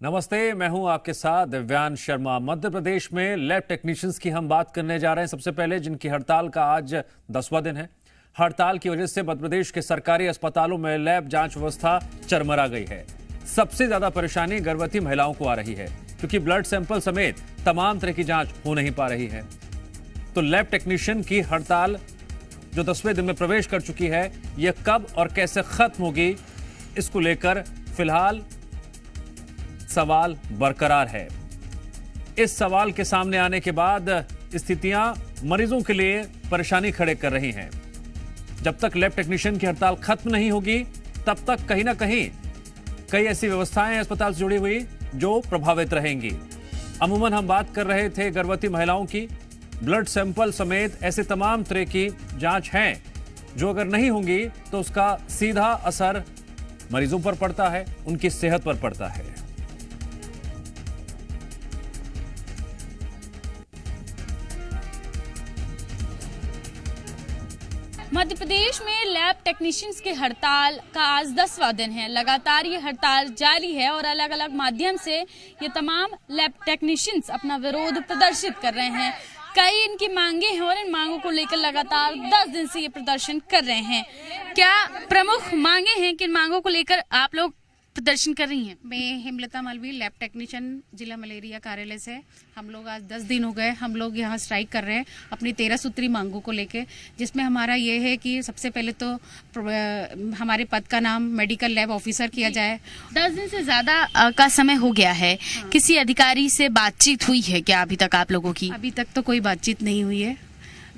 नमस्ते, मैं हूं आपके साथ दिव्यांश शर्मा। मध्य प्रदेश में लैब टेक्नीशियंस की हम बात करने जा रहे हैं। सबसे पहले जिनकी हड़ताल का आज 10वां दिन है। हड़ताल की वजह से मध्य प्रदेश के सरकारी अस्पतालों में लैब जांच व्यवस्था चरमरा गई है। सबसे ज्यादा परेशानी गर्भवती महिलाओं को आ रही है, क्योंकि ब्लड सैंपल समेत तमाम तरह की जांच हो नहीं पा रही है। तो लैब टेक्नीशियन की हड़ताल जो 10वें दिन में प्रवेश कर चुकी है, यह कब और कैसे खत्म होगी, इसको लेकर फिलहाल सवाल बरकरार है। इस सवाल के सामने आने के बाद स्थितियां मरीजों के लिए परेशानी खड़े कर रही हैं। जब तक लैब टेक्नीशियन की हड़ताल खत्म नहीं होगी, तब तक कहीं ना कहीं कई ऐसी व्यवस्थाएं अस्पताल से जुड़ी हुई जो प्रभावित रहेंगी। अमूमन हम बात कर रहे थे गर्भवती महिलाओं की। ब्लड सैंपल समेत ऐसे तमाम तरह की जांच हैं जो अगर नहीं होंगी तो उसका सीधा असर मरीजों पर पड़ता है, उनकी सेहत पर पड़ता है। मध्य प्रदेश में लैब टेक्नीशियंस की हड़ताल का आज 10वां दिन है। लगातार ये हड़ताल जारी है और अलग अलग माध्यम से ये तमाम लैब टेक्नीशियंस अपना विरोध प्रदर्शित कर रहे हैं। कई इनकी मांगे हैं और इन मांगों को लेकर लगातार 10 दिन से ये प्रदर्शन कर रहे हैं। क्या प्रमुख मांगे हैं, किन मांगों को लेकर आप लोग प्रदर्शन कर रही हैं? मैं हेमलता मालवी, लैब टेक्नीशियन, जिला मलेरिया कार्यालय से। हम लोग आज 10 दिन हो गए, हम लोग यहाँ स्ट्राइक कर रहे हैं अपनी 13 सूत्री मांगों को लेके, जिसमें हमारा ये है कि सबसे पहले तो हमारे पद का नाम मेडिकल लैब ऑफिसर किया जाए। 10 दिन से ज्यादा का समय हो गया है। किसी अधिकारी से बातचीत हुई है क्या अभी तक आप लोगों की? अभी तक तो कोई बातचीत नहीं हुई है।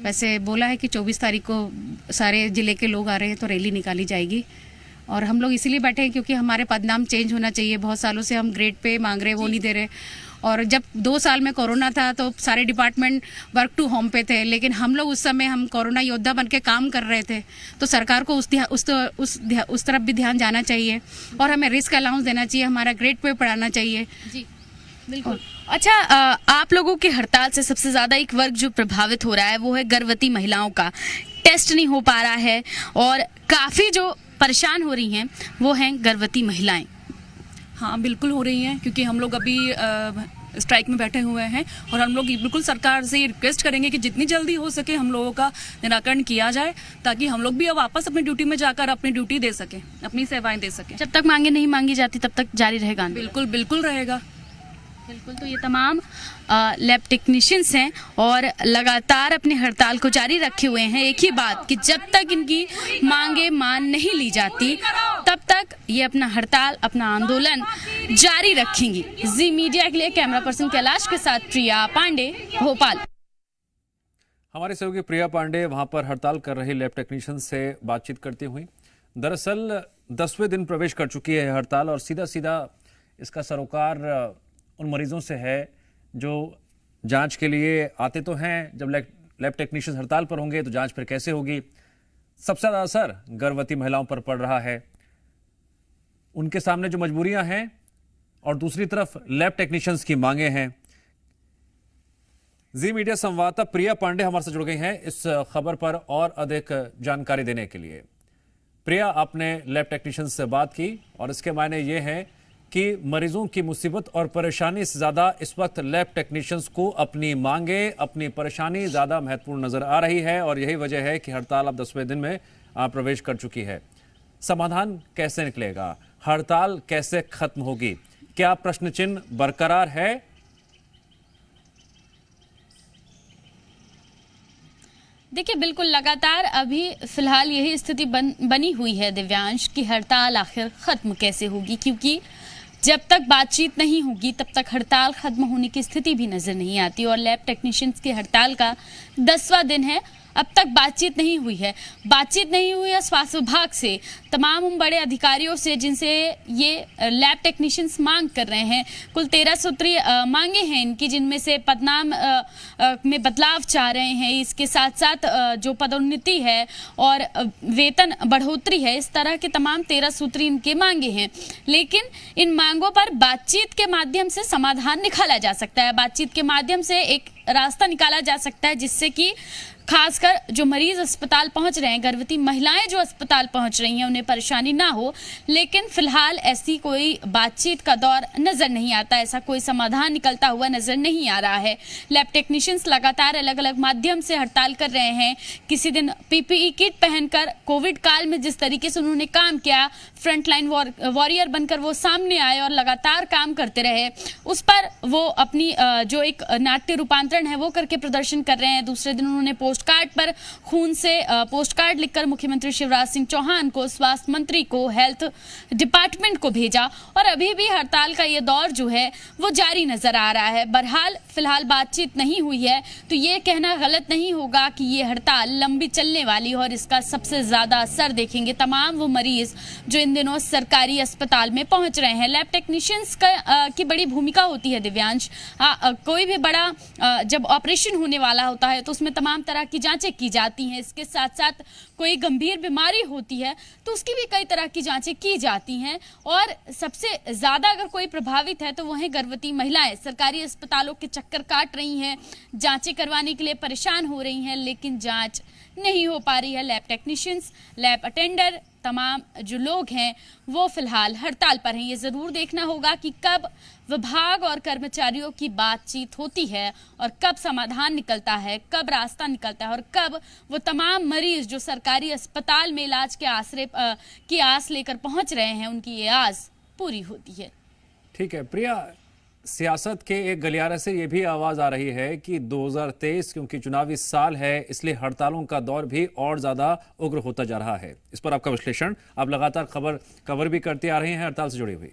वैसे बोला है कि 24 तारीख को सारे जिले के लोग आ रहे हैं तो रैली निकाली जाएगी, और हम लोग इसीलिए बैठे हैं क्योंकि हमारे पदनाम चेंज होना चाहिए। बहुत सालों से हम ग्रेड पे मांग रहे हैं, वो नहीं दे रहे। और जब 2 साल में कोरोना था तो सारे डिपार्टमेंट वर्क टू होम पे थे, लेकिन हम लोग उस समय हम कोरोना योद्धा बन के काम कर रहे थे। तो सरकार को उस तरफ भी ध्यान जाना चाहिए और हमें रिस्क अलाउंस देना चाहिए, हमारा ग्रेड पे पढ़ाना चाहिए। जी बिल्कुल। अच्छा, आप लोगों की हड़ताल से सबसे ज्यादा एक वर्ग जो प्रभावित हो रहा है वो है गर्भवती महिलाओं का। टेस्ट नहीं हो पा रहा है और काफी जो परेशान हो रही हैं वो हैं गर्भवती महिलाएं। हाँ, बिल्कुल हो रही हैं, क्योंकि हम लोग अभी स्ट्राइक में बैठे हुए हैं और हम लोग बिल्कुल सरकार से रिक्वेस्ट करेंगे कि जितनी जल्दी हो सके हम लोगों का निराकरण किया जाए, ताकि हम लोग भी अब वापस अपनी ड्यूटी में जाकर अपनी ड्यूटी दे सकें, अपनी सेवाएं दे सकें। जब तक मांगे नहीं मांगी जाती तब तक जारी रहेगा? बिल्कुल बिल्कुल रहेगा। बिल्कुल। तो ये तमाम लैब टेक्नीशियंस हैं और लगातार अपनी हड़ताल को जारी रखे हुए हैं। एक ही बात कि जब तक इनकी मांगे मान नहीं ली जाती तब तक ये अपना हड़ताल, अपना आंदोलन जारी रखेंगी। जी मीडिया के लिए कैमरा पर्सन कैलाश के साथ प्रिया पांडे, भोपाल। हमारे सहयोगी प्रिया पांडे वहां पर हड़ताल कर रही लैब टेक्नीशियन से बातचीत करती हुई। दरअसल 10वें दिन प्रवेश कर चुकी है हड़ताल और सीधा सीधा इसका सरोकार उन मरीजों से है जो जांच के लिए आते तो हैं। जब लैब टेक्नीशियन हड़ताल पर होंगे तो जांच फिर कैसे होगी? सबसे ज्यादा असर गर्भवती महिलाओं पर पड़ रहा है, उनके सामने जो मजबूरियां हैं और दूसरी तरफ लैब टेक्नीशियंस की मांगे हैं। जी मीडिया संवाददाता प्रिया पांडे हमारे साथ जुड़ गई हैं इस खबर पर और अधिक जानकारी देने के लिए। प्रिया, आपने लैब टेक्नीशियंस से बात की और इसके मायने ये हैं कि मरीजों की मुसीबत और परेशानी से ज्यादा इस वक्त लैब टेक्नीशियंस को अपनी मांगे, अपनी परेशानी ज्यादा महत्वपूर्ण नजर आ रही है और यही वजह है कि हड़ताल अब 10वें दिन में प्रवेश कर चुकी है। समाधान कैसे निकलेगा? हड़ताल कैसे खत्म होगी? क्या प्रश्न चिन्ह बरकरार है? देखिए, बिल्कुल लगातार अभी फिलहाल यही स्थिति बनी हुई है दिव्यांश की हड़ताल आखिर खत्म कैसे होगी, क्योंकि जब तक बातचीत नहीं होगी तब तक हड़ताल खत्म होने की स्थिति भी नजर नहीं आती। और लैब टेक्नीशियंस की हड़ताल का 10वां दिन है, अब तक बातचीत नहीं हुई है। बातचीत नहीं हुई है स्वास्थ्य विभाग से, तमाम उन बड़े अधिकारियों से जिनसे ये लैब टेक्नीशियंस मांग कर रहे हैं। कुल 13 सूत्री मांगे हैं इनकी, जिनमें से पदनाम में बदलाव चाह रहे हैं। इसके साथ साथ जो पदोन्नति है और वेतन बढ़ोतरी है, इस तरह के तमाम 13 सूत्री इनके मांगे हैं। लेकिन इन मांगों पर बातचीत के माध्यम से समाधान निकाला जा सकता है, बातचीत के माध्यम से एक रास्ता निकाला जा सकता है जिससे कि खासकर जो मरीज अस्पताल पहुंच रहे हैं, गर्भवती महिलाएं जो अस्पताल पहुंच रही हैं, उन्हें परेशानी ना हो। लेकिन फिलहाल ऐसी कोई बातचीत का दौर नजर नहीं आता, ऐसा कोई समाधान निकलता हुआ नजर नहीं आ रहा है। लैब टेक्नीशियंस लगातार अलग अलग माध्यम से हड़ताल कर रहे हैं। किसी दिन पीपीई किट पहनकर कोविड काल में जिस तरीके से उन्होंने काम किया, फ्रंटलाइन वॉरियर बनकर वो सामने आए और लगातार काम करते रहे, उस पर वो अपनी जो एक नाट्य रूपांतरण है वो करके प्रदर्शन कर रहे हैं। दूसरे दिन उन्होंने पोस्ट कार्ड पर खून से पोस्ट कार्ड लिखकर मुख्यमंत्री शिवराज सिंह चौहान को, स्वास्थ्य मंत्री को, हेल्थ डिपार्टमेंट को भेजा और अभी भी हड़ताल का ये दौर जो है वो जारी नजर आ रहा है। बहरहाल फिलहाल बातचीत नहीं हुई है तो ये कहना गलत नहीं होगा कि ये हड़ताल लंबी चलने वाली, और इसका सबसे ज्यादा असर देखेंगे तमाम वो मरीज जो इन दिनों सरकारी अस्पताल में पहुंच रहे हैं। लैब टेक्नीशियंस की बड़ी भूमिका होती है दिव्यांश। कोई भी बड़ा जब ऑपरेशन होने वाला होता है तो उसमें तमाम तरह की जांचें की जाती हैं। इसके साथ साथ कोई गंभीर बीमारी होती है तो उसकी भी कई तरह की जांचें की जाती हैं, और सबसे ज्यादा अगर कोई प्रभावित है तो वो है गर्भवती महिलाएं। सरकारी अस्पतालों के चक्कर काट रही हैं, जांचें करवाने के लिए परेशान हो रही हैं, लेकिन जांच नहीं हो पा रही है। लैब टेक्नीशियंस, लैब अटेंडर, तमाम जो लोग हैं वो फिलहाल हड़ताल पर हैं। ये जरूर देखना होगा कि कब विभाग और कर्मचारियों की बातचीत होती है और कब समाधान निकलता है, कब रास्ता निकलता है, और कब वो तमाम मरीज जो सरकारी अस्पताल में इलाज के आसरे की आस लेकर पहुंच रहे हैं, उनकी ये आस पूरी होती है। ठीक है प्रिया, सियासत के एक गलियारे से ये भी आवाज आ रही है कि 2023 क्योंकि चुनावी साल है, इसलिए हड़तालों का दौर भी और ज्यादा उग्र होता जा रहा है। इस पर आपका विश्लेषण, आप लगातार कवर भी करते आ रहे हैं हड़ताल से जुड़ी हुई।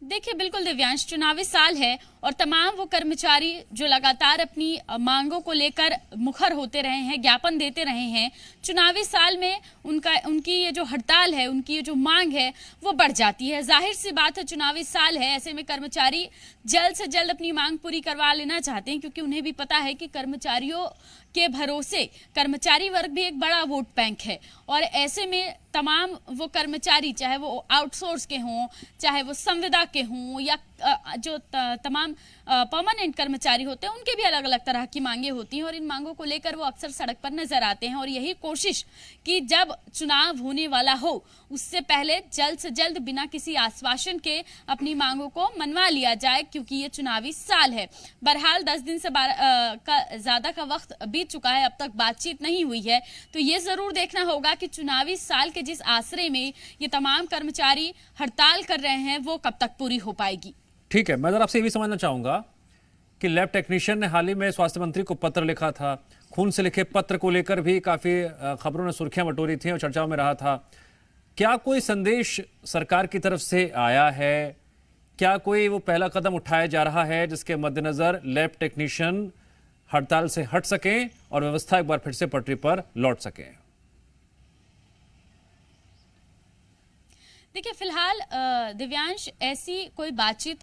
देखिए बिल्कुल दिव्यांश, चुनावी साल है और तमाम वो कर्मचारी जो लगातार अपनी मांगों को लेकर मुखर होते रहे हैं, ज्ञापन देते रहे हैं, चुनावी साल में उनकी ये जो हड़ताल है, उनकी ये जो मांग है वो बढ़ जाती है। जाहिर सी बात है, चुनावी साल है, ऐसे में कर्मचारी जल्द से जल्द अपनी मांग पूरी करवा लेना चाहते हैं, क्योंकि उन्हें भी पता है कि कर्मचारियों के भरोसे कर्मचारी वर्ग भी एक बड़ा वोट बैंक है, और ऐसे में तमाम वो कर्मचारी, चाहे वो आउटसोर्स के हों, चाहे वो संविदा के हों, या जो तमाम परमानेंट कर्मचारी होते हैं, उनके भी अलग अलग तरह की मांगे होती हैं, और इन मांगों को लेकर वो अक्सर सड़क पर नजर आते हैं। और यही कोशिश कि जब चुनाव होने वाला हो उससे पहले जल्द से जल्द बिना किसी आश्वासन के अपनी मांगों को मनवा लिया जाए, क्योंकि ये चुनावी साल है। बहरहाल 10 दिन से ज्यादा का वक्त बीत चुका है, अब तक बातचीत नहीं हुई है, तो ये जरूर देखना होगा कि चुनावी साल के जिस आसरे में ये तमाम कर्मचारी हड़ताल कर रहे हैं वो कब तक पूरी हो पाएगी। ठीक है, मैं जरा आपसे ये भी समझना चाहूंगा कि लैब टेक्नीशियन ने हाल ही में स्वास्थ्य मंत्री को पत्र लिखा था। खून से लिखे पत्र को लेकर भी काफी खबरों ने सुर्खियां बटोरी थी और चर्चाओं में रहा था। क्या कोई संदेश सरकार की तरफ से आया है? क्या कोई वो पहला कदम उठाया जा रहा है जिसके मद्देनजर लैब टेक्नीशियन हड़ताल से हट सकें और व्यवस्था एक बार फिर से पटरी पर लौट सके? देखिए फिलहाल दिव्यांश ऐसी कोई बातचीत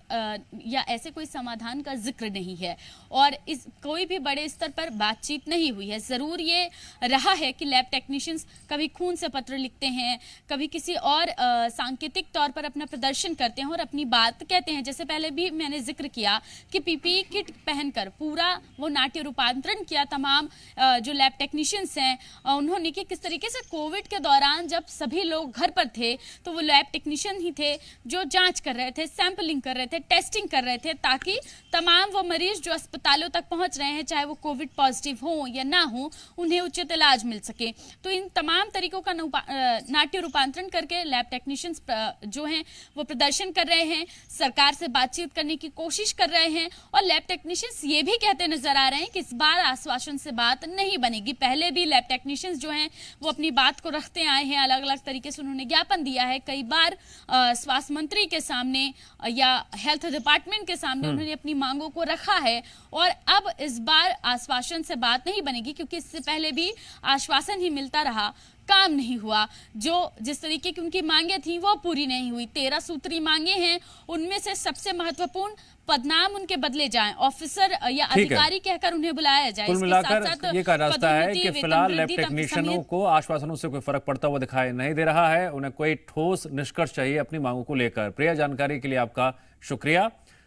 या ऐसे कोई समाधान का जिक्र नहीं है, और इस कोई भी बड़े स्तर पर बातचीत नहीं हुई है। जरूर ये रहा है कि लैब टेक्नीशियंस कभी खून से पत्र लिखते हैं, कभी किसी और सांकेतिक तौर पर अपना प्रदर्शन करते हैं और अपनी बात कहते हैं। जैसे पहले भी मैंने जिक्र किया कि पीपीई किट पहनकर पूरा वो नाट्य रूपांतरण किया तमाम जो लैब टेक्नीशियंस हैं उन्होंने, कि किस तरीके से कोविड के दौरान जब सभी लोग घर पर थे तो वो लैब टेक्नीशियन ही थे जो जांच कर रहे थे, सैंपलिंग कर रहे थे, टेस्टिंग कर रहे थे, ताकि तमाम वो मरीज जो अस्पतालों तक पहुंच रहे हैं, चाहे वो कोविड पॉजिटिव हो या ना हो, उन्हें उचित इलाज मिल सके। तो इन तमाम तरीकों का नाट्य रूपांतरण करके लैब टेक्नीशियंस जो हैं वो प्रदर्शन कर रहे हैं, सरकार से बातचीत करने की कोशिश कर रहे हैं, और लैब टेक्नीशियंस ये भी कहते नजर आ रहे हैं कि इस बार आश्वासन से बात नहीं बनेगी। पहले भी लैब टेक्नीशियंस जो हैं वो अपनी बात को रखते आए हैं, अलग अलग तरीके से उन्होंने ज्ञापन दिया है। कई बार स्वास्थ्य मंत्री के सामने या हेल्थ डिपार्टमेंट के सामने उन्होंने अपनी मांगों को रखा है, और अब इस बार आश्वासन से बात नहीं बनेगी, क्योंकि इससे पहले भी आश्वासन ही मिलता रहा, काम नहीं हुआ। जो जिस तरीके की उनकी मांगे थी वो पूरी नहीं हुई। 13 सूत्री मांगे हैं, उनमें से सबसे महत्वपूर्ण पदनाम उनके बदले जाएं, ऑफिसर या अधिकारी कहकर उन्हें बुलाया जाए। कुल मिलाकर ये का रास्ता है कि फिलहाल लैब टेक्नीशियनों को आश्वासनों से कोई फर्क पड़ता हुआ दिखाई नहीं दे रहा है। उन्हें कोई ठोस निष्कर्ष चाहिए अपनी मांगों को लेकर। प्रिया, जानकारी के लिए आपका शुक्रिया।